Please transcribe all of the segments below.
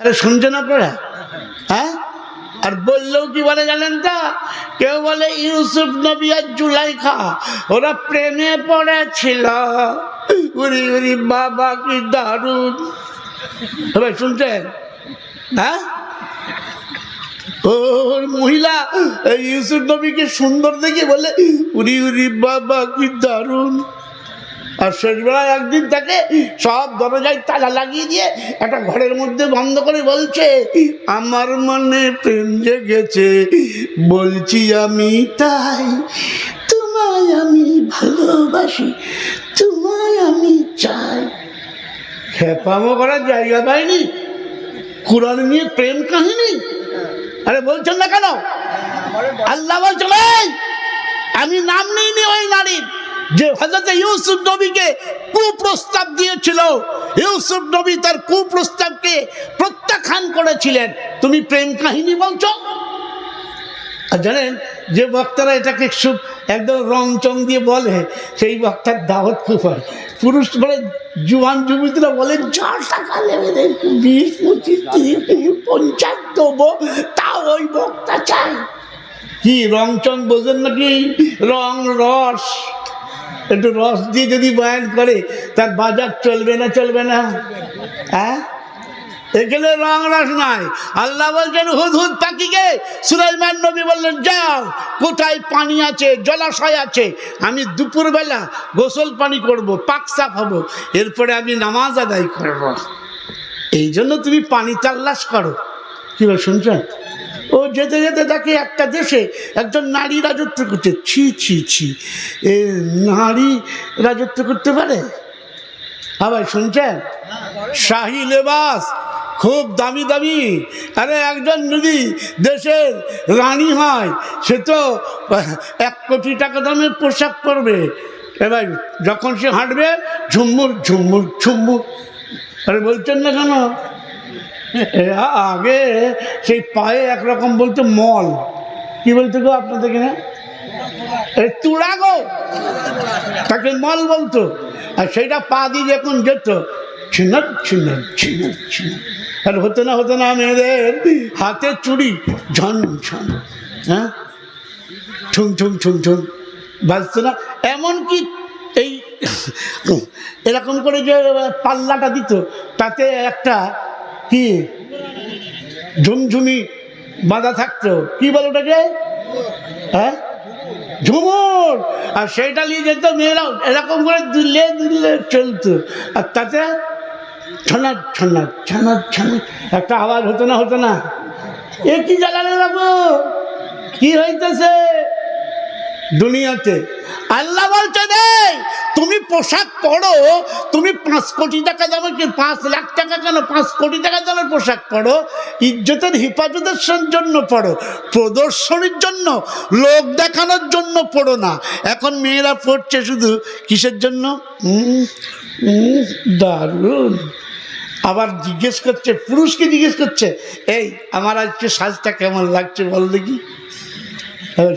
আরে শুনছেন আপনারা? হ্যাঁ, আর বললেও কি বলে জানেন তো? কেউ বলে ইউসুফ নবী আর জুলাইখা ওরা প্রেমে পড়েছিল। উরি উরি বাবা কি দারুণ! ভাই শুনছেন? হ্যাঁ, ওর মহিলা ইউসুফ নবীকে সুন্দর দেখে বলে উরি উরি বাবা কি দারুণ। আর শেষবেলায় একদিন তাকে সব দরজায় তালা লাগিয়ে দিয়ে একটা ঘরের মধ্যে বন্ধ করে বলছে, আমার মনে প্রেম জেগেছে, বলছি আমি তাই, তোমায় আমি ভালোবাসি, তোমায় আমি চাই। খেপামো করার জায়গা পাইনি, কোরআন নিয়ে প্রেম কাহিনী। আরে বলছেন না কেন? আল্লাহ বলছেন আমি নাম নিইনি ওই নারীর যে হযরত ইউসুফ নবীকে কুপ্রস্তাব দিয়েছিল। ইউসুফ নবী তার কুপ্রস্তাবকে প্রত্যাখ্যান করেছিলেন, তুমি প্রেম কাহিনী বলছো? আর জানেন যে বক্তারা এটাকে একদম রং চং দিয়ে বলে, সেই বক্তার দাওয়াত খুব হয়। পুরুষ বলে জুয়ান যুবতীরা বলে যা টাকা নেবে 20, 25, 30, 50 দেবো, তা ওই বক্তা চাই। কি রং চং বোঝেন নাকি? রং রস, একটু রস দিয়ে যদি বয়ান করে তার বাজার চলবে না? চলবে না? হ্যাঁ, এখানে রং রস নাই। আল্লাহ বলছেন হুদহুদ পাখিকে, সুলাইমান নবী বললেন যাও, কোথায় পানি আছে, জলাশয় আছে, আমি দুপুরবেলা গোসল পানি করব, পাক সাফ হব, এরপরে আমি নামাজ আদায় করব। এই জন্য তুমি পানি তাল্লাশ করো। কি বল শুনছেন? ও যেতে যেতে দেখে একটা দেশে একজন নারী রাজত্ব করছে। ছি ছি ছি, এ নারী রাজত্ব করতে পারে? আবার শুনছেন? শাহী লেবাস, খুব দামি দামি। আরে একজন যদি দেশের রানী হয় সে তো 1 কোটি টাকা দামের পোশাক পরবে। এবার যখন সে হাঁটবে ঝুমুর ঝুমুর ঝুমুর। আরে বলছেন না কেন? আগে সেই পায়ে একরকম বলতো মল। কি বলতো গো আপনাদের কিনা? তুড়া গো, তাকে মল বলতো। আর সেইটা পা দিয়ে যখন যেত ছিনক ছিনক ছিনক ছিনক। আর হতো না মেয়েদের হাতে চুড়ি ঝন ঝন, হ্যাঁ, ঠুং ঠুং ঠুং ঠুং বাজতো না? এমনকি এই এরকম করে যে পাল্লাটা দিত তাতে একটা কি ঝুমঝুমি বাঁধা থাকতো। কি বল ওটাকে? হ্যাঁ, ঝুমুর। আর সেইটা নিয়ে যেত মেয়েরাও এরকম করে দুলে দুলে চলতো। আর তাতে ছনাট ছনাট ছনাট ছনাট একটা আওয়াজ হতো না? এ কি জ্বালালে বাবু, কি হইতেছে দুনিয়াতে? আল্লাহ বলছে তুমি পোশাক পরো, তুমি 5 কোটি টাকা দামের, 5 লাখ টাকা কেন, 5 কোটি টাকা দামের পোশাক পরো, ইজ্জতের হেফাজতের জন্য পড়ো, প্রদর্শনীর জন্য, লোক দেখানোর জন্য পড়ো না। এখন মেয়েরা পড়ছে শুধু কিসের জন্য? দারুণ। আবার জিজ্ঞেস করছে, পুরুষকে জিজ্ঞেস করছে, এই আমার আজকে সাজটা কেমন লাগছে বল দেখি।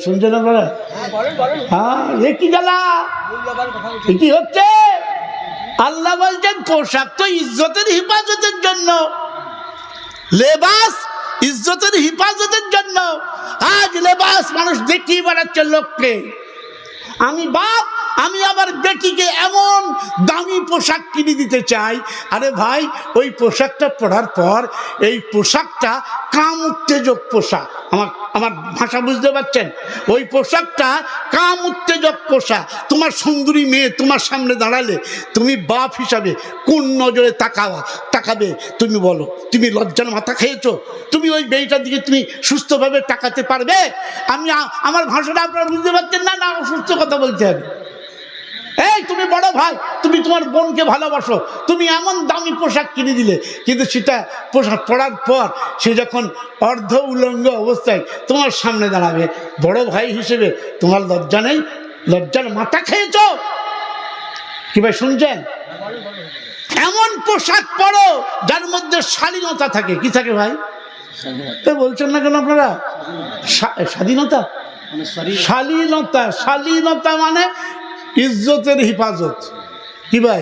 শুনছেন আপনারা? হ্যাঁ, এ কি জ্বালা, কি হচ্ছে? আল্লাহ বলছেন পোশাক তো ইজ্জতের হেফাজতের জন্য, লেবাস ইজ্জতের হেফাজতের জন্য। আজ লেবাস মানুষ দেখিয়ে বেড়াচ্ছে লোককে। আমি বাপ, আমি আবার বেটিকে এমন দামি পোশাক কিনে দিতে চাই। আরে ভাই, ওই পোশাকটা পরার পর এই পোশাকটা কাম উত্তেজক পোশাক। আমার ভাষা বুঝতে পারছেন? ওই পোশাকটা কাম উত্তেজক পোশাক। তোমার সুন্দরী মেয়ে তোমার সামনে দাঁড়ালে তুমি বাপ হিসাবে কোন নজরে তাকাবে? তুমি বলো, তুমি লজ্জার মাথা খেয়েছো? তুমি ওই মেয়েটার দিকে তুমি সুস্থভাবে তাকাতে পারবে? আমার ভাষাটা আপনারা বুঝতে পারছেন না? না অসুস্থ কথা বলতে হবে? এই তুমি বড় ভাই, তুমি তোমার বোনকে ভালোবাসো, তুমি এমন দামি পোশাক কিনে দিলে, কিন্তু সেটা পোশাক পরার পর সে যখন অর্ধ উলঙ্গ অবস্থায় তোমার সামনে দাঁড়াবে, বড় ভাই হিসেবে তোমার লজ্জা নেই? লজ্জার মাথা খেয়েছো? কি ভাই শুনছেন? এমন পোশাক পরো যার মধ্যে শালীনতা থাকে। কি থাকে ভাই? বলছেন না কেন আপনারা? স্বাধীনতা, শালীনতা। শালীনতা মানে ইজ্জতের হেফাজত। কি ভাই?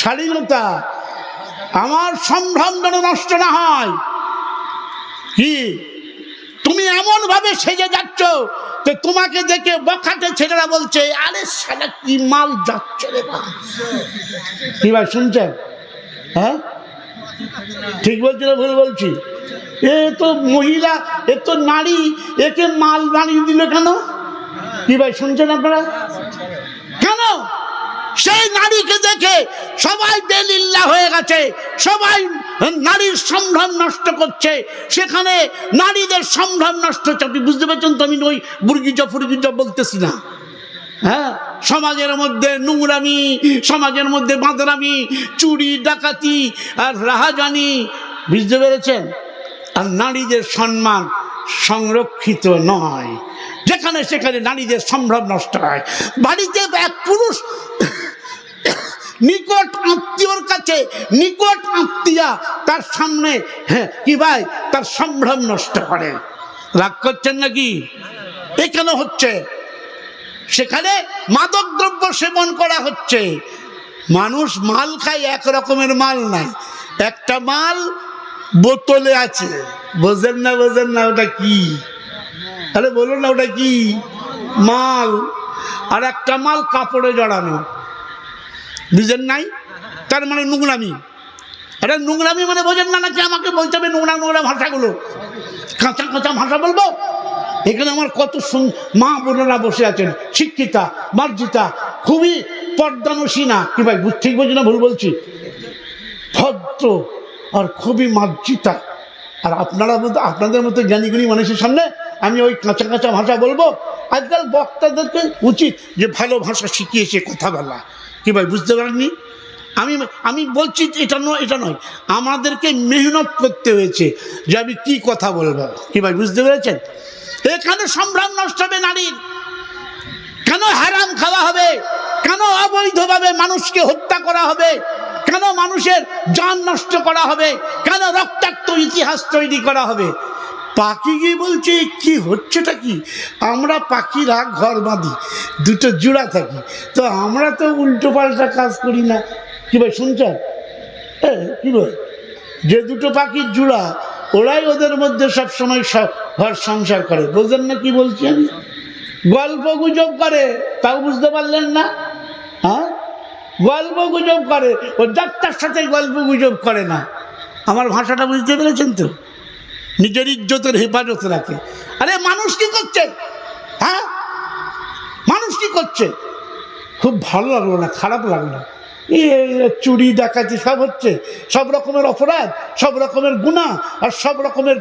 শালীনতা। আমার সম্ভ্রম যেন নষ্ট না হয়। কি তুমি এমন ভাবে সেজে যাচ্ছ তো তোমাকে দেখে বখাটে ছেলেরা বলছে, আরে শালা কি মাল যাচ্ছে রে বা। কি ভাই শুনছেন? হ্যাঁ ঠিক বলছি না ভুল বলছি? এ তো মহিলা, এ তো নারী, একে মাল বানিয়ে দিল কেন? কি ভাই শুনছেন আপনারা? কেন? সেই নারীকে দেখে সবাই বেলিল্লাহ হয়ে গেছে, সবাই নারীর সম্ভ্রম নষ্ট করছে, সেখানে নারীদের সম্ভ্রম নষ্ট হচ্ছে। আপনি বুঝতে পারছেন তো? আমি ওই বুর্গিজা ফুর্গিজা বলতেছি না। হ্যাঁ, সমাজের মধ্যে নোংরামি, সমাজের মধ্যে বাঁদরামি, চুরি ডাকাতি আর রাহাজানি, বুঝতে পেরেছেন? আর নারীদের সম্মান সংরক্ষিত নয়, যেখানে সেখানে নারীদের সম্ভ্রম নষ্ট হয়। বাড়িতে এক পুরুষ নিকট আত্মীয়র কাছে, নিকট আত্মীয়া তার সামনে, হ্যাঁ কি ভাই, তার সম্ভ্রম নষ্ট করে। রাগ করছেন নাকি? এখানে হচ্ছে, সেখানে মাদক দ্রব্য সেবন করা হচ্ছে। মানুষ মাল খায়, এক রকমের মাল নাই, একটা মাল বোতলে আছে। বোঝেন না? বোঝেন না? ওটা কি? আরে বলুন না, ওটা কি মাল? আর একটা মাল কাপড়ে জড়ানো, বুঝেন নাই? তার মানে নোংরামি। আরে নোংরামি মানে বোঝেন না নাকি? আমাকে বলতে হবে নোংরা নোংরা ভাষাগুলো, কাঁচা কাঁচা ভাষা বলবো? এখানে আমার কত মা বোনেরা বসে আছেন, শিক্ষিতা, মার্জিতা, খুবই পর্দানসীনা। কি ভাই ঠিক বলছি না ভুল বলছি? ভদ্র আর খুবই মার্জিতা। আর আপনারা আপনাদের মতো জ্ঞানীগুণী মানুষের সামনে আমি ওই কাঁচা কাঁচা ভাষা বলবো? আজকাল বক্তাদেরকে উচিত যে ভালো ভাষা শিখিয়েছে কথা বলা। কি ভাই বুঝতে পারেননি? আমি বলছি এটা নয়, এটা নয়, আমাদেরকে মেহনত করতে হয়েছে যে আমি কি কথা বলবো। কি ভাই বুঝতে পেরেছেন? এখানে সম্ভ্রম নষ্ট হবে নারীর। কেন হারাম খাওয়া হবে? কেন অবৈধভাবে মানুষকে হত্যা করা হবে? কেন মানুষের জান নষ্ট করা হবে? কেন রক্তাক্ত ইতিহাস তৈরি করা হবে? পাখি কি বলছে, কি হচ্ছেটা কি? আমরা পাখিরা ঘর বাঁধি, দুটো জোড়া থাকি, তো আমরা তো উল্টো পাল্টা কাজ করি না। কি ভাই শুনছেন? কি ভাই, যে দুটো পাখির জোড়া, ওরাই ওদের মধ্যে সবসময় ঘর সংসার করে। বুঝলেন না কি বলছি আমি? গল্প গুজব করে, তাও বুঝতে পারলেন না? হ্যাঁ, গল্প গুজব করে, ও ডাক্তার সাথে গল্প গুজব করে না। আমার ভাষাটা বুঝতে পেরেছেন তো? নিজের ইজ্জতের হেফাজত রাখে। আরে মানুষ কি করছে? হ্যাঁ, মানুষ কি করছে? খুব ভালো লাগলো না, খারাপ লাগলো। চুরি ডাকাতি সব হচ্ছে, সব রকমের অপরাধ, সব রকমের গুনাহ, আর সব রকমের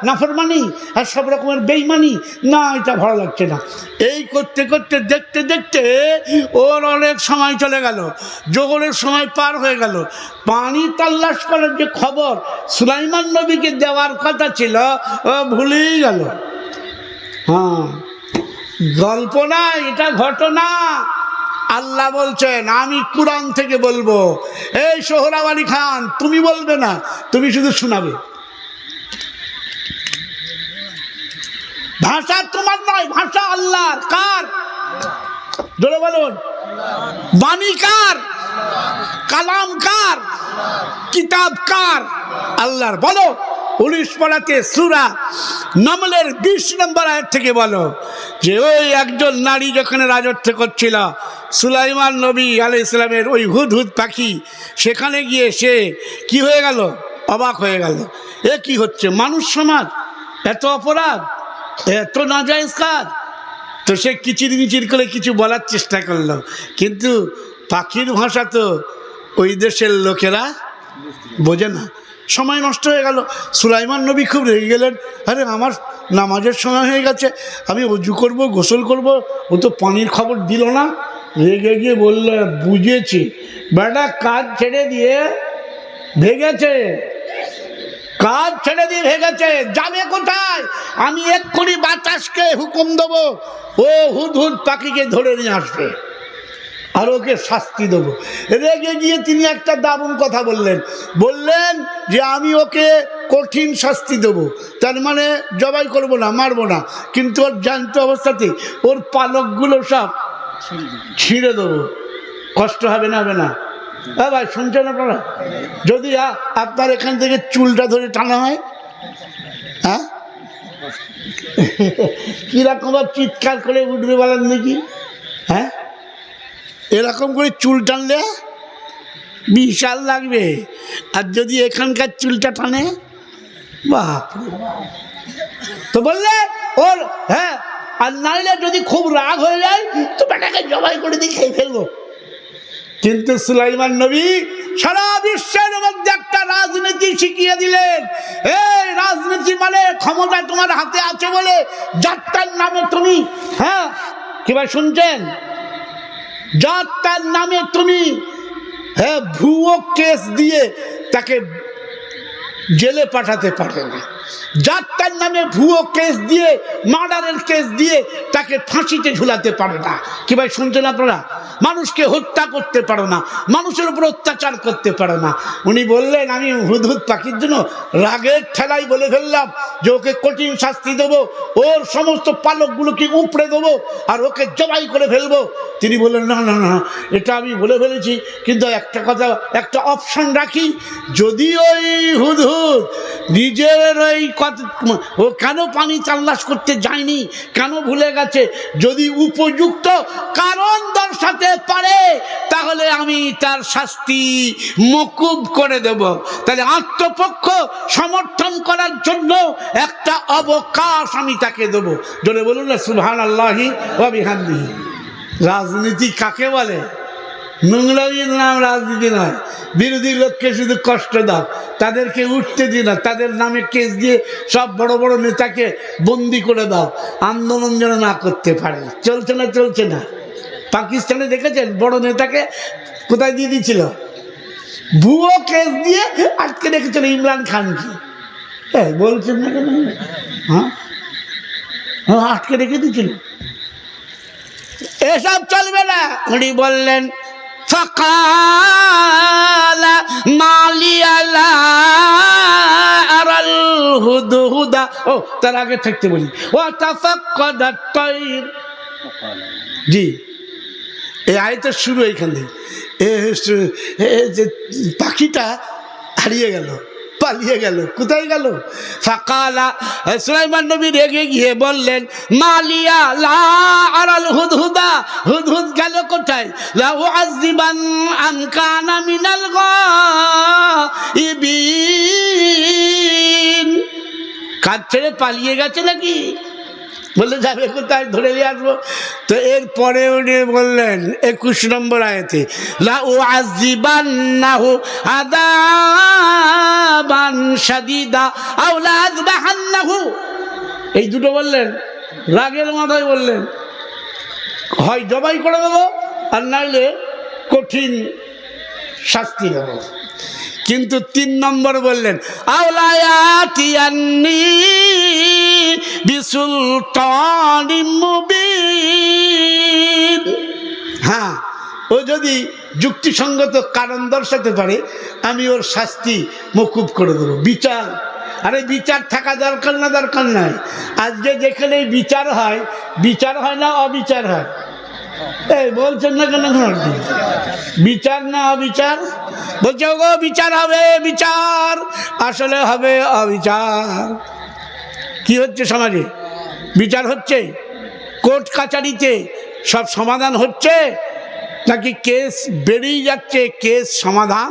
নাফরমানি, আর সব রকমের বেইমানি। না, এটা ভালো লাগছে না। এই করতে করতে দেখতে দেখতে ওর অনেক সময় চলে গেল, জোহরের সময় পার হয়ে গেল। পানি তাল্লাশ করার যে খবর সুলাইমান নবীকে দেওয়ার কথা ছিল, ও ভুলেই গেল। হ্যাঁ, গল্প না, এটা ঘটনা। আল্লাহ বলছেন, আমি কুরআন থেকে বলবো। এই সোহরাব আলী খান, তুমি বলবে না, তুমি শুধু শোনাবে। ভাষা তোমার নয়, ভাষা আল্লাহর। কার? জোরে বলুন। বাণী কার? কালাম কার? কিতাব কার? আল্লাহর। বলো 19 পারাতে সূরা নামলের 20 নম্বর আয়াত থেকে বলো যে ওই একজন নারী যখন রাজত্ব করছিল, সুলাইমান নবী আলাইহিস সালামের ওই হুদহুদ পাখি সেখানে গিয়ে সে কি হয়ে গেল? অবাক হয়ে গেল। এ কি হচ্ছে? মানুষ সমাজ, এত অপরাধ, এত নাজায়েজ কাজ। তো সে কিচির মিচির করে কিছু বলার চেষ্টা করলো, কিন্তু পাখির ভাষা তো ওই দেশের লোকেরা বোঝে না। সময় নষ্ট হয়ে গেল। সুলাইমান নবী খুব রেগে গেলেন। আরে আমার নামাজের সময় হয়ে গেছে, আমি অজু করব, গোসল করব, ও তো পানির খবর দিল না। রেগে গিয়ে বলল, বুঝেছি, বেটা কাজ ছেড়ে দিয়ে ভেগেছে, কাজ ছেড়ে দিয়ে ভেগেছে, যাবে কোথায়? আমি এক্ষুনি বাতাসকে হুকুম দেবো, ও হুদহুদ পাখিকে ধরে নিয়ে আসবে, আর ওকে শাস্তি দেবো। রেগে গিয়ে তিনি একটা দারুণ কথা বললেন যে আমি ওকে কঠিন শাস্তি দেবো, তার মানে জবাই করবো না, মারবো না, কিন্তু ওর জ্যান্ত অবস্থাতে ওর পালকগুলো সব ছিঁড়ে দেবো। কষ্ট হবে না? হবে না? হ্যাঁ ভাই, শুনছেন আপনারা? যদি আপনার এখান থেকে চুলটা ধরে টানা হয়, হ্যাঁ কিরকম চিৎকার করে উঠবে বলেন দেখি? হ্যাঁ, এরকম করে চুল টানলে বিশাল লাগবে। আর যদি এখানকার চুলটা টানে, বাপ। তো বললে ওর, হ্যাঁ, আর নাইলে যদি খুব রাগ হয়ে যায় তো বেটাকে জবাই করে দিয়ে খেয়ে ফেলবো। কিন্তু সুলাইমান নবী সারা বিশ্বের মধ্যে একটা রাজনীতি শিখিয়ে দিলেন। এই রাজনীতি মানে ক্ষমতা তোমার হাতে আছে বলে যাত্রার নামে তুমি, হ্যাঁ কি ভাই শুনছেন, যাত্রার নামে তুমি, হ্যাঁ, ভুয়ো কেস দিয়ে তাকে জেলে পাঠাতে পারে না। যাত্রার নামে ভুয়ো কেস দিয়ে, মার্ডারের কেস দিয়ে তাকে ফাঁসিতে ঝুলাতে পারে না। কি ভাই শুনছেন আপনারা? মানুষকে হত্যা করতে পারে না, মানুষের উপর অত্যাচার করতে পারে না। উনি বললেন, আমি হুদহুদ পাখির জন্য রাগের ঠেলাই বলে ফেললাম যে ওকে কঠিন শাস্তি দেবো, ওর সমস্ত পালকগুলোকে উপড়ে দেবো আর ওকে জবাই করে ফেলবো। তিনি বললেন, না না না, এটা আমি বলে ফেলেছি, কিন্তু একটা কথা, একটা অপশন রাখি, যদি ওই হুদহুদ নিজের ওই ও কেন পানি তালাশ করতে যায়নি, কেন ভুলে গেছে, যদি উপযুক্ত কারণ দর্শাতে পারে তাহলে আমি তার শাস্তি মকুব করে দেব। তাহলে আত্মপক্ষ সমর্থন করার জন্য একটা অবকাশ আমি তাকে দেব। জোরে বলুন না সুবহানাল্লাহি ওয়া বিহামদিহি। রাজনীতি কাকে বলে? নোংরামির নাম রাজনীতি নয়। বিরোধী লোককে শুধু কষ্ট দাও, তাদেরকে উঠতে দিও না, তাদের নামে কেস দিয়ে সব বড় বড় নেতাকে বন্দি করে দাও, আন্দোলন যেন না করতে পারে। চলছে না? চলছে না? পাকিস্তানে দেখেছেন বড় নেতাকে কোথায় দিয়ে দিয়েছিল? ভুয়ো কেস দিয়ে আটকে রেখেছিল ইমরান খানকে। বলছেন না কেন? হ্যাঁ, আটকে রেখে দিয়েছিল। এসব চলবে না। উনি বললেন, فقال ما لي لا أرى الهدهد। ও তার আগে থাকতে বলি, وتفقد الطير। জি, এই আয়াতের শুরু এইখান থেকে। পাখিটা হারিয়ে গেল, পালিয়ে গেল। কোথায় গেল? ফাকালা, সুলাইমান নবী রেগে গিয়ে বললেন, মালিয়া লা আরাল হুদহুদা, হুদহুদ গেল কোথায়? লা উআযিবান আন কানা মিনাল গায়িবিন। কাজ ছেড়ে পালিয়ে গেছে নাকি? বলে যাবে কোথায়, ধরে নিয়ে আসবো। তো এরপরে উনি বললেন 21 নম্বর আয়াতে, লা উআযিবান্নাহু আযাবান শাদীদা আও লা আযবাহান্নাহু। এই দুটো বললেন, রাগের মাথায় বললেন, হয় জবাই করে দেবো আর নাইলে কঠিন শাস্তি দেবো। কিন্তু 3 নম্বর বললেন, আওলায়াতিয়ান্নি বিসুলতানিম মুবিন। হ্যাঁ, ও যদি যুক্তিসঙ্গত কারণ দর্শাতে পারে আমি ওর শাস্তি মকুব করে দেবো। বিচার, আরে বিচার থাকা দরকার না, দরকার নাই। আজকে যেখানে বিচার হয়, বিচার হয় না অবিচার হয়। এই বলছেন না কেন? বিচার না অবিচার? বলছে গো বিচার হবে, বিচার আসলে হবে অবিচার। কি হচ্ছে সমাজে? বিচার হচ্ছে, কোর্ট কাচারিতে সব সমাধান হচ্ছে, নাকি কেস বেড়েই যাচ্ছে, কেস সমাধান?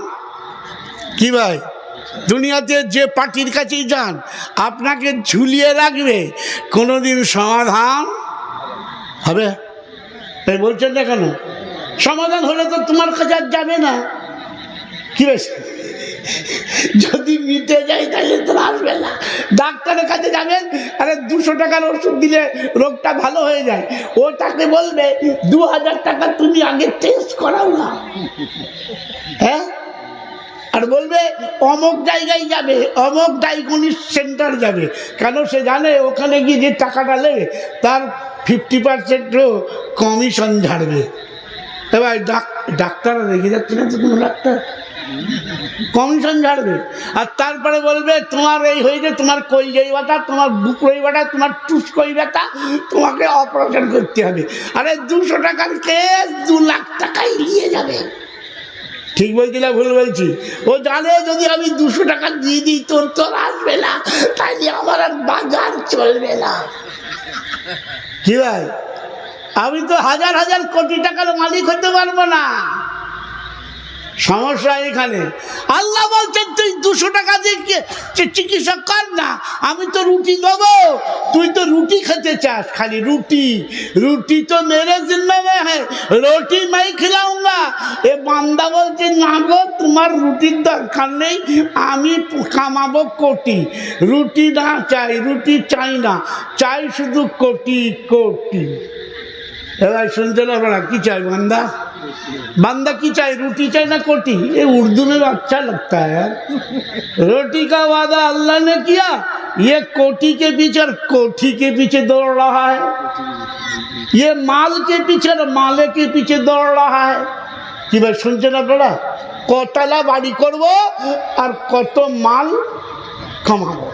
কি ভাই, দুনিয়াতে যে পার্টির কাছেই যান আপনাকে ঝুলিয়ে রাখবে, কোনোদিন সমাধান হবে? তাই বলছেন না কেন? সমাধান হলে তো তোমার কাছে আর যাবে না। কি বেশ, যদি মিটে যায় তাহলে তো আসবে না। ডাক্তারের কাছে যাবেন, আরে 200 টাকার ওষুধ দিলে রোগটা ভালো হয়ে যায়, ও তাকে বলবে 2000 টাকা তুমি আগে টেস্ট করাও না। হ্যাঁ, আর বলবে অমুক জায়গায় যাবে, অমুক ডায়াগনস্টিক সেন্টার যাবে। কেন? সে জানে ওখানে গিয়ে যে টাকাটা নেবে তার 50%ও কমিশন ঝাড়বে। এবার ডাক্তাররা রেখে যাচ্ছে না তো, কোনো ডাক্তার কমিশন ঝাড়বে। আর তারপরে বলবে তোমার এই হয়েছে, তোমার কই ব্যথা, তোমার বুক ব্যথা, তোমার টুসকই ব্যথা, তোমাকে অপারেশন করতে হবে। আরে 200 টাকার কেস 2 লাখ টাকায় নিয়ে যাবে। ঠিক বলছি না ভুল বলছি? ও জানে যদি আমি 200 টাকা দিয়ে দিই তোর আসবে না, তাইলে আমার আর বাজার চলবে না। কি ভাই, আমি তো হাজার হাজার কোটি টাকার মালিক হতে পারবো না। সমস্যা এখানে। আল্লাহ বলছেন তুই 200 টাকা দিয়ে চিকিৎসা কর না, আমি তো রুটি দেবো, তুই তো রুটি খেতে চাস, খালি রুটি। রুটি তো মেরে জিম্মা মে হ্যাঁ, রুটি মাই খিলাউঙ্গা। এ বান্দা বলছে না গো, তোমার রুটির দরকার নেই, আমি কামাবো কোটি। রুটি না চাই, রুটি চাই না, চাই শুধু কোটি কোটি। এবার শুনতে না বলা কি চাই বান্দা? बंदा की चाहे रोटी चाहे ना कोटी, ये उर्दू में अच्छा लगता है यार। रोटी का वादा अल्लाह ने किया, ये कोटी के पीछे और कोठी के पीछे दौड़ रहा है, ये माल के पीछे और माले के पीछे दौड़ रहा है। कि भाई सुनते ना पड़ा, कतला बाड़ी करबो और कत माल कमाबो।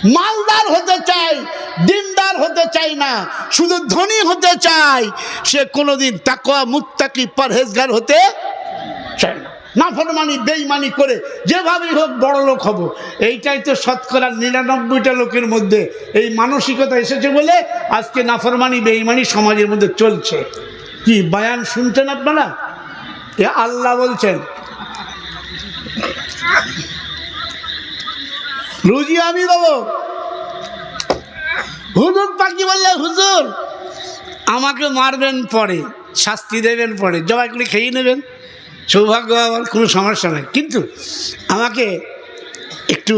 मालदार होते चाই, দিনদার হতে চাই না, শুধু ধনী হতে চাই। সে কোনোদিন তাকওয়া মুত্তাকি পরহেজগার হতে চায় না। নাফরমানি বেঈমানি করে যেভাবেই হোক বড় লোক হব, এইটাই তো শতকরা 99টা লোকের মধ্যে এই মানসিকতা এসেছে বলে আজকে নাফরমানি বেঈমানি সমাজের মধ্যে চলছে। কি বয়ান শুনছেন আপনারা? এ আল্লাহ বলছেন রুজি আমি দেবো। হুজুর পাখি বললে হুজুর আমাকে মারবেন পরে, শাস্তি দেবেন পরে, জবাই করে খেয়ে নেবেন, সৌভাগ্য আমার কোনো সমস্যা নেই, কিন্তু আমাকে একটু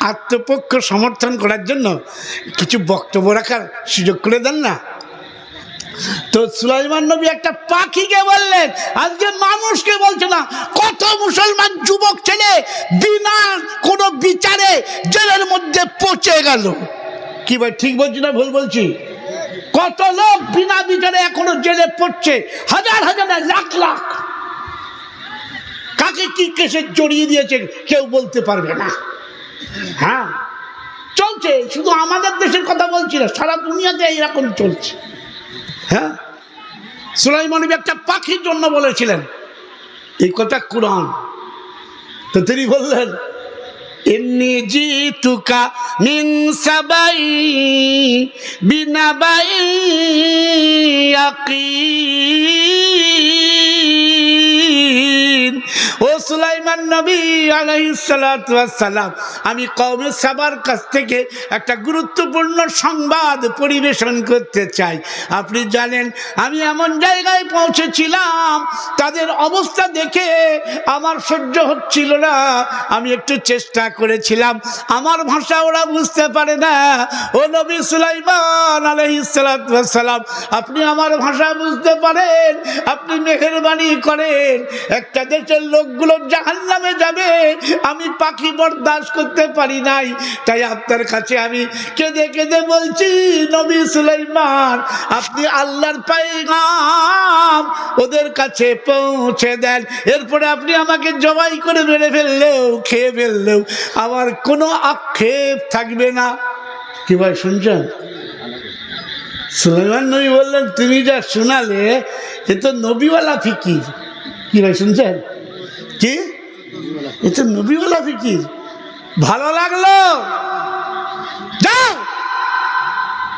আত্মপক্ষ সমর্থন করার জন্য কিছু বক্তব্য রাখার সুযোগ করে দেন না। তো সুলাইমান নবী একটা পাখিকে বললেন, আজকে মানুষকে বলছে না, কত মুসলমান যুবক ছেলে বিনা কোনো বিচারে জেলের মধ্যে পচে গেল। কি ভাই ঠিক বলছি না ভুল বলছি? কত লোক বিনা বিচারে এখনো জেলে পড়ছে, হাজার হাজার লাখ লাখ। কাকে কি কেসে জড়িয়ে দিয়েছে কেউ বলতে পারবে না। হ্যাঁ চলছে, শুধু আমাদের দেশের কথা বলছি না, সারা দুনিয়াতে এইরকম চলছে। হ্যাঁ, সুলাইমান নবী একটা পাখির জন্য বলেছিলেন এই কথা কুরআন। তো তিনি বললেন ইন্নী জিতুকা মিন সাবাই বিনাবাই ইয়াকিন। ও সুলাইমান নবী আলাইহিস সালাতু ওয়াস সালাম, আমি কওমে সাবার কাছ থেকে একটা গুরুত্বপূর্ণ সংবাদ পরিবেশন করতে চাই। আপনি জানেন আমি এমন জায়গায় পৌঁছেছিলাম, তাদের অবস্থা দেখে আমার সহ্য হচ্ছিল না। আমি একটু চেষ্টা করেছিলাম, আমার ভাষা ওরা বুঝতে পারে না। ও নবী সুলাইমান আলাইহিস সালাতু ওয়াস সালাম, আপনি আমার ভাষা বুঝতে পারেন, আপনি মেহেরবানি করেন। একটা দেশের লোকগুলো জাহান্নামে যাবে, আমি পাখি বরদাস্ত করতে পারি নাই, তাই আপনার কাছে আমি কেঁদে কেঁদে বলছি, নবী সুলাইমান আপনি আল্লাহর পয়গাম ওদের কাছে পৌঁছে দেন, এরপরে আপনি আমাকে জবাই করে মেরে ফেললেও খেয়ে ফেললেও আমার কোনো আক্ষেপ থাকবে না। কি ভাই শুনছেন? সুলাইমান নবী বললেন তুমি যা শোনালে এ তো নবীওয়ালা ফিকির। কি ভাই শুনছেন? কি এ তো নবীওয়ালা ফিকির। ভালো লাগলো? যাও,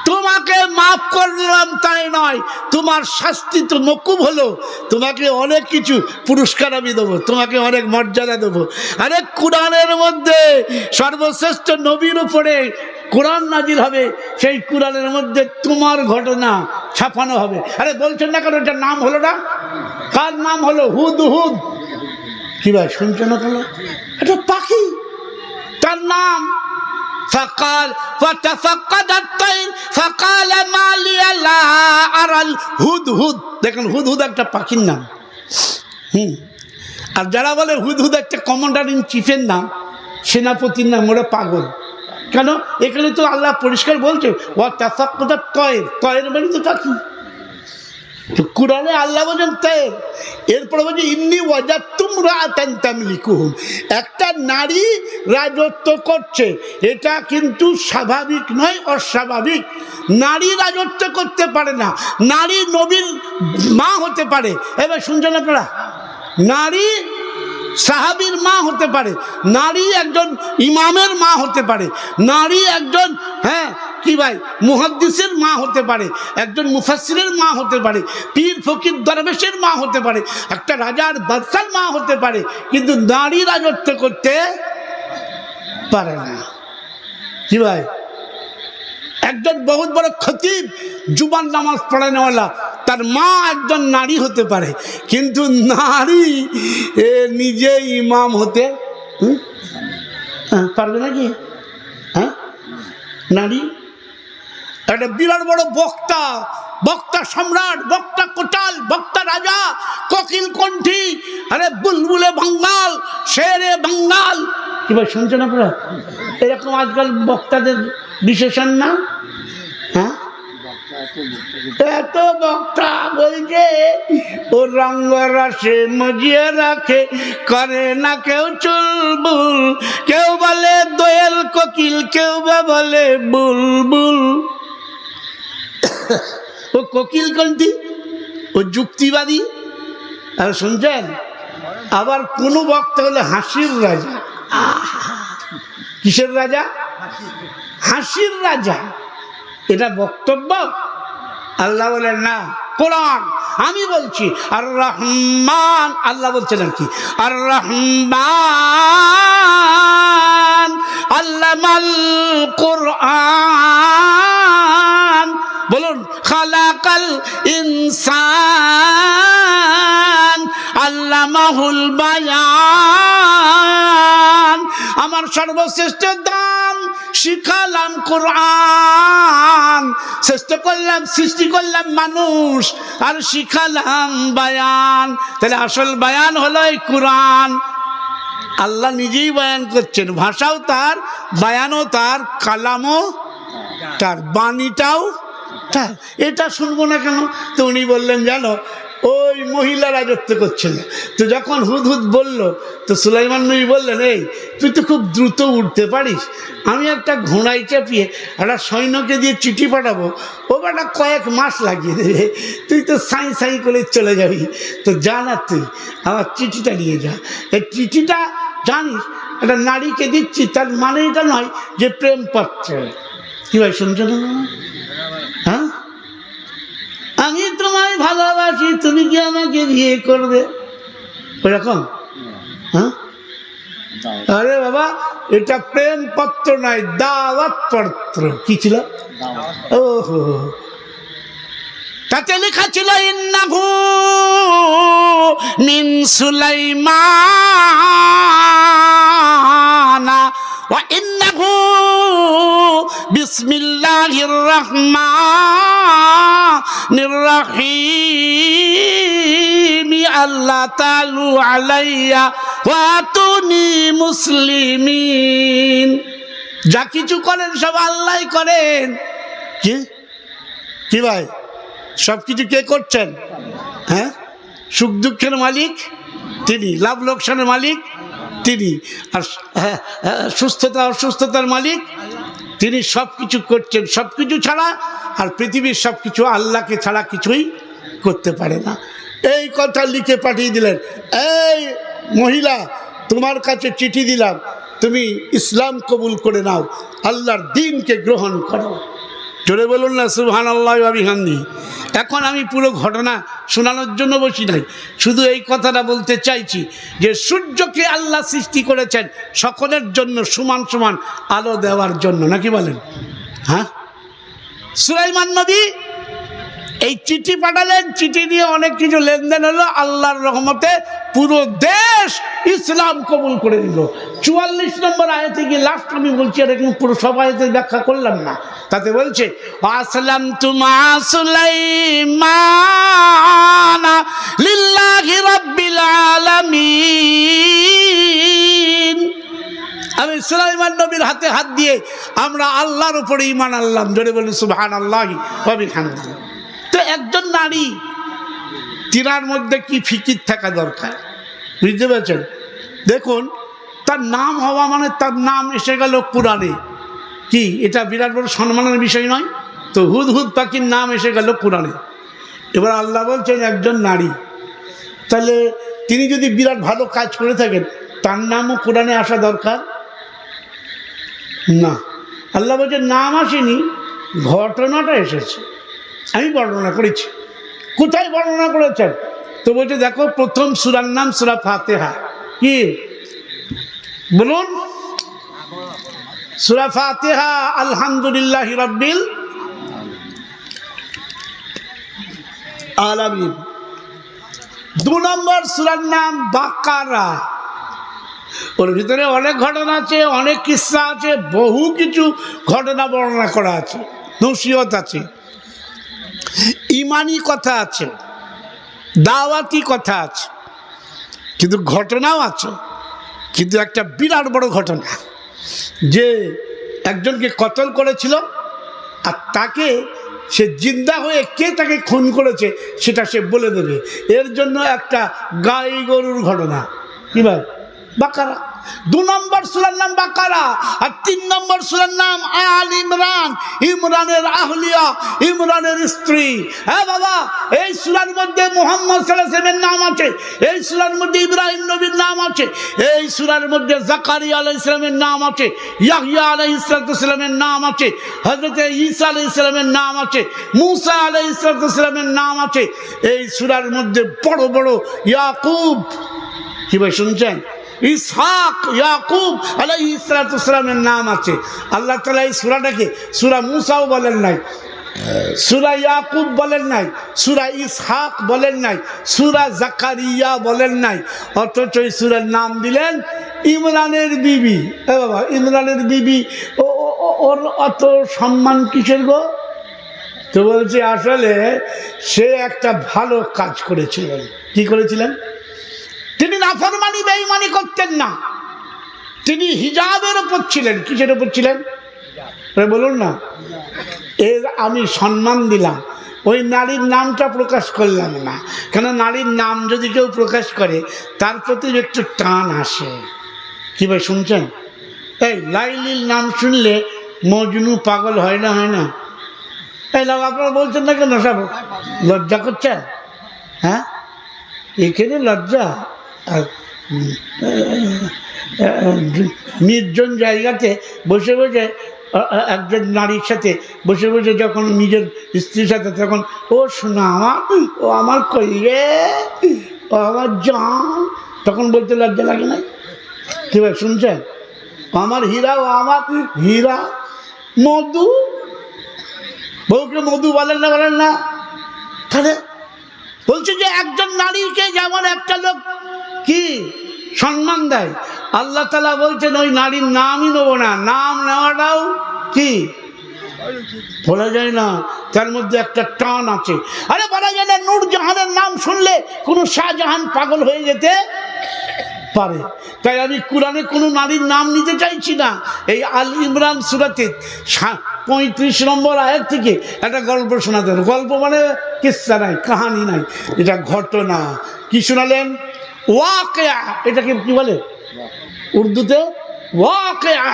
তোমাকে মাফ করলাম তাই নয়, তোমার শাস্তি তো মকুব হলো, তোমাকে অনেক কিছু পুরস্কার আমি দেবো, তোমাকে অনেক মর্যাদা দেবো। আরে কোরআনের মধ্যে সর্বশ্রেষ্ঠ নবীর উপরে কোরআন নাজিল হবে, সেই কোরআনের মধ্যে তোমার ঘটনা ছাপানো হবে। আরে বলছেন না কেন? এটার নাম হলো না? কার নাম হলো? হুদহুদ। কি ভাই শুনছো না কেন? এটা পাখি, তার নাম فقال فتفقد الطير فقال ما لي لا أرى الهدهد। দেখেন হুদহুদ একটা পাখির নাম। আর যারা বলে হুদহুদ একটা কমান্ডার ইন চিফের নাম, সেনাপতির নাম, ওরা পাগল। কেন? এখানে তো আল্লাহ পরিষ্কার বলছে ওয়াতাফাক্কাদ তয়র, তয়র মানে তো পাখি। তো কুরআনে আল্লাহ বলেন তয়র, এরপরে বলছে ইন্নী ওয়াজাদতুম রাআতান তামলিকুহুম, একটা নারী রাজত্ব করছে। এটা কিন্তু স্বাভাবিক নয়, অস্বাভাবিক। নারী রাজত্ব করতে পারে না, নারী নবীর মা হতে পারে। এবার শুনছেন আপনারা? নারী সাহাবীর মা হতে পারে, নারী একজন ইমামের মা হতে পারে, নারী একজন কি ভাই মুহাদ্দিসের মা হতে পারে, একজন মুফাসসিরের মা হতে পারে, পীর ফকির দরবেশের মা হতে পারে, একটা রাজার বাদশার মা হতে পারে, কিন্তু নারী রাজত্ব করতে পারে না। কি ভাই, একজন বহুত বড় খতিব জুবান নামাজ পড়ানোওয়ালা, তার মা একজন নারী হতে পারে, কিন্তু নারী নিজে ইমাম হতে পারবে নাকি? নারী একটা বিরাট বড় বক্তা, বক্তা সম্রাট, বক্তা কোটাল, বক্তা রাজা, কোকিল কণ্ঠী, আরে বুলবুলে বাঙ্গাল, শেরে বাঙ্গাল, কি ভাই শুনছেন আপনারা? এরকম আজকাল বক্তাদের বিশেষণ না? এত বক্তা বলছে ও রঙ্গ রসে মজিয়ে রাখে, করে না কেউ চুলবুল, কেউ বলে দোয়েল কোকিল, কেউ বা বলে বুলবুল। ও কোকিল কণ্ঠী, ও যুক্তিবাদী। আর শুনছেন, আবার কোন বক্তা হলে হাসির রাজা। কিসের রাজা? হাসির রাজা। এটা বক্তব্য? আল্লাহ বলেন না, কোরআন আমি বলছি। আর রহমান, আল্লাহ বলছিলেন কি? আর রহমান আল্লামাল কোরআন, বলুন খালাকাল ইনসান আল্লামাহুল বায়ান। আমার সর্বশ্রেষ্ঠ দান শিখালাম কোরআন, শ্রেষ্ঠ করলাম, সৃষ্টি করলাম মানুষ, আর শিখালাম বায়ান। তাহলে আসল বায়ান হলো এই কোরআন। আল্লাহ নিজেই বয়ান করছেন, ভাষাও তার, বায়ানও তার, কালামও তার, বাণীটাও তার। এটা শুনবো না কেন? তো উনি বললেন জানো, ওই মহিলা রাজত্ব করছিল, তো যখন হুদহুদ বলল, তো সুলাইমান নবী বললেন, এই তুই তো খুব দ্রুত উঠতে পারিস, আমি একটা ঘোড়ায় চাপিয়ে একটা সৈন্যকে দিয়ে চিঠি পাঠাবো, ও একটা কয়েক মাস লাগিয়ে দেবে, তুই তো সাই সাই করে চলে যাবি, তো যা না, তুই আমার চিঠিটা নিয়ে যা। এই চিঠিটা জানিস একটা নারীকে দিচ্ছি, তার মানে এটা নয় যে প্রেম পাচ্ছে। কি ভাই শুনছো না? হ্যাঁ, আমি তোমায় ভালোবাসি, তুমি কি আমাকে বিয়ে করবে, ওরকম? হ্যাঁ, আরে বাবা, এটা প্রেম পত্র নয়, দাওয়াত পত্র। কি ছিল? ওহো, তাতে লেখা ছিল ইন্নাহু মিন সুলাইমানা ওয়া ইন্নাহু বিসমিল্লাহির রাহমানির রহিম আল্লাহ তাআলু আলাইয়া ওয়া আতুনি মুসলিমিন। যা কিছু করেন সব আল্লাহই করেন। কি কি ভাই, সব কিছু কে করছেন? হ্যাঁ, সুখ দুঃখের মালিক তিনি, লাভ লোকসানের মালিক তিনি, আর সুস্থতা অসুস্থতার মালিক তিনি। সব কিছু করছেন, সব কিছু ছাড়া, আর পৃথিবীর সব কিছু আল্লাহকে ছাড়া কিছুই করতে পারে না। এই কথা লিখে পাঠিয়ে দিলেন, এই মহিলা, তোমার কাছে চিঠি দিলাম, তুমি ইসলাম কবুল করে নাও, আল্লাহর দ্বীনকে গ্রহণ করো। জোরে বলুন না সুবহানাল্লাহ ওয়া বিহামদিহি। এখন আমি পুরো ঘটনা শোনানোর জন্য বসি নাই, শুধু এই কথাটা বলতে চাইছি যে সূর্যকে আল্লাহ সৃষ্টি করেছেন সকলের জন্য সমান সমান আলো দেওয়ার জন্য, নাকি বলেন? হ্যাঁ, সুলাইমান নবী এই চিঠি পাঠালেন, চিঠি দিয়ে অনেক কিছু লেনদেন হলো, আল্লাহর রহমতে পুরো দেশ ইসলাম কবুল করে দিল। 44 নম্বর আয়াতে গিয়ে লাস্ট আমি বলছি, আর এখন পুরো সব আয়াতের ব্যাখ্যা করলাম না, তাতে বলছে আসলামতু মা সুলাইমান লিল্লাহি রাব্বিল আলামিন। আমি সুলাইমান নবীর হাতে হাত দিয়ে আমরা আল্লাহর উপরে ঈমান আনলাম। জোরে বলুন সুবহানাল্লাহি ওয়া বিহামদিহি। তো একজন নারী, তিনার মধ্যে কি ফিকির থাকা দরকার, বুঝতে পারছেন? দেখুন, তার নাম হওয়া মানে তার নাম এসে গেল কোরআনে, কি এটা বিরাট বড় সম্মানের বিষয় নয়? তো হুদহুদ পাখির নাম এসে গেল কোরআনে। এবার আল্লাহ বলছেন একজন নারী, তাহলে তিনি যদি বিরাট ভালো কাজ করে থাকেন, তার নামও কোরআনে আসা দরকার না। আল্লাহ বলছে নাম আসেনি, ঘটনাটা এসেছে, আমি বর্ণনা করেছি। কোথায় বর্ণনা করেছেন? তো বলছে দেখো, প্রথম সূরার নাম সূরা ফাতিহা। কি বলুন? সূরা ফাতিহা, আলহামদুলিল্লাহি রাব্বিল আলামিন। 2 নম্বর সূরার নাম বাকারা। ওর ভিতরে অনেক ঘটনা আছে, অনেক কিস্সা আছে, বহু কিছু ঘটনা বর্ণনা করা আছে, নসিহত আছে, ইমানি কথা আছে, দাওয়াতি কথা আছে, কিন্তু ঘটনাও আছে। কিন্তু একটা বিরাট বড় ঘটনা, যে একজনকে কতল করেছিল, আর তাকে সে জিন্দা হয়ে কে তাকে খুন করেছে সেটা সে বলে দেবে। এর জন্য একটা গাই গরুর ঘটনা। কি ভাই? বাকারা। 2 নম্বর সূরার নাম বাকারা, আর 3 নম্বর সূরার নাম আল ইমরান। ইমরানের আহলিয়া, ইমরানের স্ত্রী। হ্যাঁ বাবা, এই সূরার মধ্যে মুহাম্মদ সাল্লাল্লাহু আলাইহি ওয়াসাল্লামের নাম আছে, এই সূরার মধ্যে ইব্রাহিম নবীর নাম আছে, এই সূরার মধ্যে জাকারিয়া আলাইহিস সালামের নাম আছে, ইয়াহইয়া আলাইহিস সালামের নাম আছে, হযরত ঈসা আলাইহিস সালামের নাম আছে, মূসা আলাইহিস সালামের নাম আছে। এই সূরার মধ্যে বড় বড় ইয়াকুব, কি ভাই শুনছেন, ইসহাক, ইয়াকুব আলাইহিস সালামের নাম আছে। আল্লাহ তাআলা এই সূরাটাকে সূরা মূসাও বলেন নাই, সূরা ইয়াকুব বলেন নাই, সূরা ইসহাক বলেন নাই, সূরা জাকারিয়া বলেন নাই, অথচ এই সূরার নাম দিলেন ইমরানের বিবি। এ বাবা, ইমরানের বিবি, ওর অত সম্মান কিসের গো? তো বলছে আসলে সে একটা ভালো কাজ করেছিলেন। কি করেছিলেন? তিনি নাফরমানি বেঈমানি করতেন না, তিনি হিজাবের উপর ছিলেন। কিসের উপর ছিলেন বলুন না? এর আমি সম্মান দিলাম, ওই নারীর নামটা প্রকাশ করলাম না, কেন নারীর নাম যদি কেউ প্রকাশ করে তার প্রতি একটু টান আসে। কি ভাই শুনছেন? এই লাইলির নাম শুনলে মজনু পাগল হয় না? হয় না? এই লোক আপনারা বলছেন না কেন? সব লজ্জা করছেন? হ্যাঁ, এখানে লজ্জা। আর নির্জন জায়গাতে বসে বসে একজন নারীর সাথে বসে বসে যখন নিজের স্ত্রীর সাথে, তখন ও শোনা আমার, ও আমার কই রে, ও আমার জান, তখন বলতে লজ্জা লাগে না? কি ভাই শুনছেন? আমার হীরা, ও আমার হীরা। মধু, বউকে মধু বলেন না? বলেন না? তাহলে বলছে যে একজন নারীকে যেমন একটা লোক কি সম্মান দেয়, আল্লাহ তাআলা বলছেন ওই নারীর নামই নেব না। নাম নেওয়াটাও কি বলা যায় না, তার মধ্যে একটা টান আছে। আরে বলা যায় না নূরজাহানের নাম শুনলে কোনো শাহজাহান পাগল হয়ে যেতে পারে। তাই আমি কোরআনে কোনো নারীর নাম নিতে চাইছি না। এই আল ইমরান সূরাতে 35 নম্বর আয়াত থেকে একটা গল্প শোনাতেন। গল্প মানে কিচ্ছা নাই, কাহানি নাই, এটা ঘটনা। কি শোনালেন? ওয়াকিয়া। এটাকে কি বলে উর্দুতে? ওয়াকিয়া।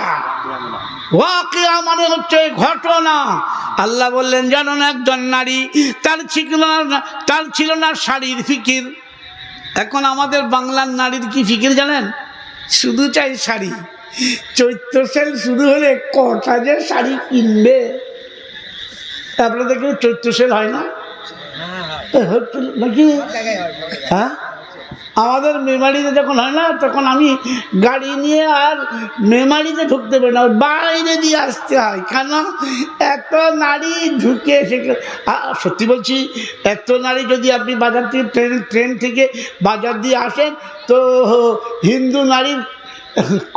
ওয়াকিয়া মানে হচ্ছে ঘটনা। আল্লাহ বললেন জানো না, একজন নারী, তার ছিল না শাড়ির ফিকির। এখন আমাদের বাংলার নারীর কি ফিকির জানেন? শুধু চাই শাড়ি। চৈত্র সেল শুরু হলে কটা যে শাড়ি কিনবে। আপনাদের কেউ চৈত্র সেল হয় না নাকি? হ্যাঁ, আমাদের মেমারিতে যখন হয় না, তখন আমি গাড়ি নিয়ে আর মেমারিতে ঢুকতে পারি না, বাইরে দিয়ে আসতে হয়। কেন? এত নারী ঢুকে এসে, সত্যি বলছি, এত নারী যদি আপনি বাজার থেকে ট্রেন থেকে বাজার দিয়ে আসেন, তো হিন্দু নারীর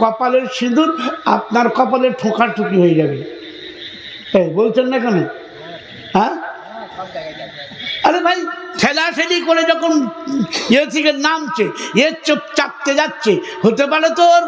কপালের সিঁদুর আপনার কপালে ঠোকাঠুকি হয়ে যাবে। এই বলছেন না কেন? হ্যাঁ, আরে ভাই, ঠেলাঠেলি করে যখন থেকে নামছে, চুপ চাপতে যাচ্ছে, হতে পারে তোর